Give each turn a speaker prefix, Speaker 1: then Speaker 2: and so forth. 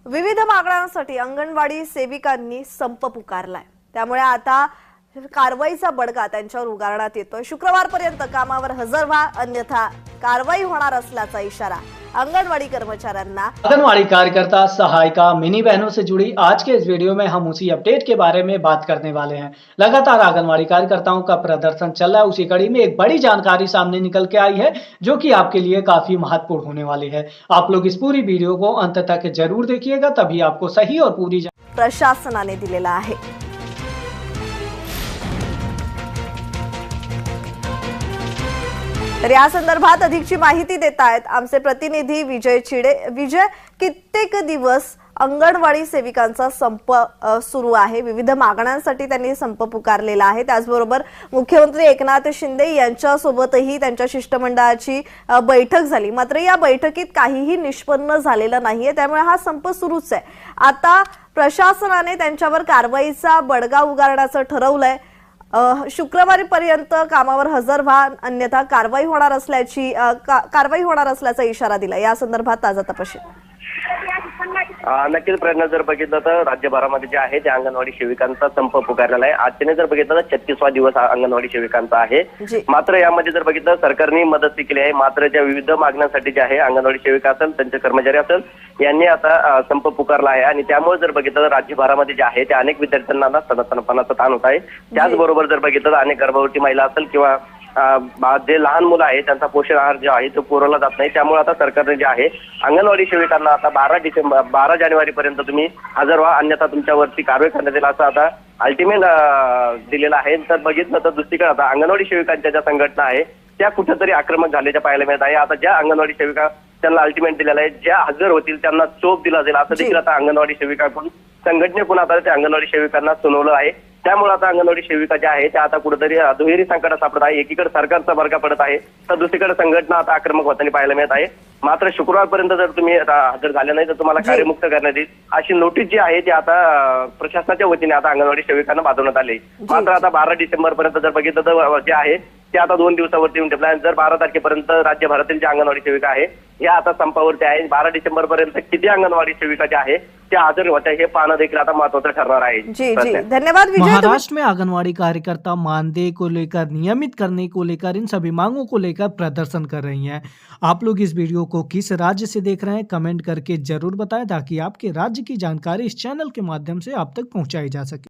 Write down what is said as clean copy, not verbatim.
Speaker 1: विविध मागण्यांसाठी अंगणवाडी सेविकांनी संप पुकारलाय। त्यामुळे आता कारवाईचा बडगा त्यांच्यावर उगारण्यात येतोय। शुक्रवारपर्यंत कामावर हजर व्हा, अन्यथा कारवाई होणार असल्याचा इशारा आंगनवाड़ी कर्मचारियों।
Speaker 2: आंगनवाड़ी कार्यकर्ता, सहायिका, मिनी बहनों से जुड़ी आज के इस वीडियो में हम उसी अपडेट के बारे में बात करने वाले हैं। लगातार आंगनवाड़ी कार्यकर्ताओं का प्रदर्शन चल रहा है, उसी कड़ी में एक बड़ी जानकारी सामने निकल के आई है जो कि आपके लिए काफी महत्वपूर्ण होने वाली है। आप लोग इस पूरी वीडियो को अंत तक जरूर देखिएगा, तभी आपको सही और पूरी
Speaker 1: प्रशासनाने दिलेला आहे। तर या संदर्भात अधिकची माहिती देत आहेत आमचे प्रतिनिधी विजय चिडे। विजय, कित्येक दिवस अंगणवाडी सेविकांचा संप सुरू आहे। विविध मागण्यांसाठी त्यांनी संप पुकारलेला आहे। त्याचबरोबर मुख्यमंत्री एकनाथ शिंदे यांच्यासोबतही त्यांच्या शिष्टमंडळाची बैठक झाली, मात्र या बैठकीत काहीही निष्पन्न झालेलं नाहीये। त्यामुळे हा संप सुरूच आहे। आता प्रशासनाने त्यांच्यावर कारवाईचा बडगा उगारण्याचं ठरवलंय। शुक्रवारपर्यंत कामावर हजर व्हा, अन्यथा कारवाई होणार असल्याचा इशारा दिला। या संदर्भात ताजा तपशील।
Speaker 3: नक्कीच प्रयत्न जर बघितलं तर राज्यभरामध्ये जे आहे ते अंगणवाडी सेविकांचा संप पुकारलेला आहे। आजच्याने जर बघितलं तर 36वा दिवस अंगणवाडी सेविकांचा आहे। मात्र यामध्ये जर बघितलं सरकारने मदत केली आहे, मात्र ज्या विविध मागण्यांसाठी जे आहे अंगणवाडी सेविका असेल, त्यांचे कर्मचारी असेल, यांनी आता संप पुकारला आहे। आणि त्यामुळे जर बघितलं तर राज्यभरामध्ये जे आहे ते अनेक विद्यार्थ्यांना स्तनपानाचा ताण होत आहे। त्याचबरोबर जर बघितलं तर अनेक गर्भवती महिला असेल किंवा जे लहान मुलं आहेत त्यांचा पोषण आहार जो आहे तो पुरवला जात नाही। त्यामुळे आता सरकारने जे आहे अंगणवाडी सेविकांना आता 12 जानेवारी पर्यंत तुम्ही हजर व्हा, अन्यथा तुमच्यावरती कारवाई करण्यात येईल असं आता अल्टिमेट दिलेलं आहे। तर बघितलं तर दुसरीकडे आता अंगणवाडी सेविकांच्या ज्या संघटना आहे त्या कुठेतरी आक्रमक झाल्याच्या पाहायला मिळत आहे। आता ज्या अंगणवाडी सेविका त्यांना अल्टिमेट दिलेला आहे, ज्या हजर होतील त्यांना चोप दिला जाईल असं देखील आता अंगणवाडी सेविकांकडून संघटनेकडून आता त्या अंगणवाडी सेविकांना सुनावलं आहे। त्यामुळे आता अंगणवाडी सेविका ज्या आहे त्या आता कुठेतरी दुहेरी संकटात सापडत आहे। एकीकडे सरकारचा बडगा पडत आहे तर दुसरीकडे संघटना आता आक्रमक होताना पाहायला मिळत आहे। मात्र शुक्रवारपर्यंत जर तुम्ही हजर झाले नाही तर तुम्हाला कार्यमुक्त करण्यात येईल अशी नोटीस जी आहे ती आता प्रशासनाच्या वतीने आता अंगणवाडी सेविकांना पाठवण्यात आली। मात्र आता 12 डिसेंबर पर्यंत जर बघितलं तर जे आहे ते आता 2 दिवसावरती येऊन ठेवलं आहे। जर 12 तारखेपर्यंत राज्यभरातील ज्या अंगणवाडी सेविका आहे या आता संपावरती आहे। 12 डिसेंबर पर्यंत किती अंगणवाडी सेविका ज्या आहे त्या हजर होत्या हे पाहणं देखील आता महत्त्वाचं ठरणार आहे।
Speaker 1: जी जी, धन्यवाद विजय।
Speaker 2: महाराष्ट्र में आंगनवाड़ी कार्यकर्ता मानदेय को लेकर, नियमित करने को लेकर, इन सभी मांगों को लेकर प्रदर्शन कर रही हैं। आप लोग इस वीडियो को किस राज्य से देख रहे हैं कमेंट करके जरूर बताएं, ताकि आपके राज्य की जानकारी इस चैनल के माध्यम से आप तक पहुंचाई जा सके।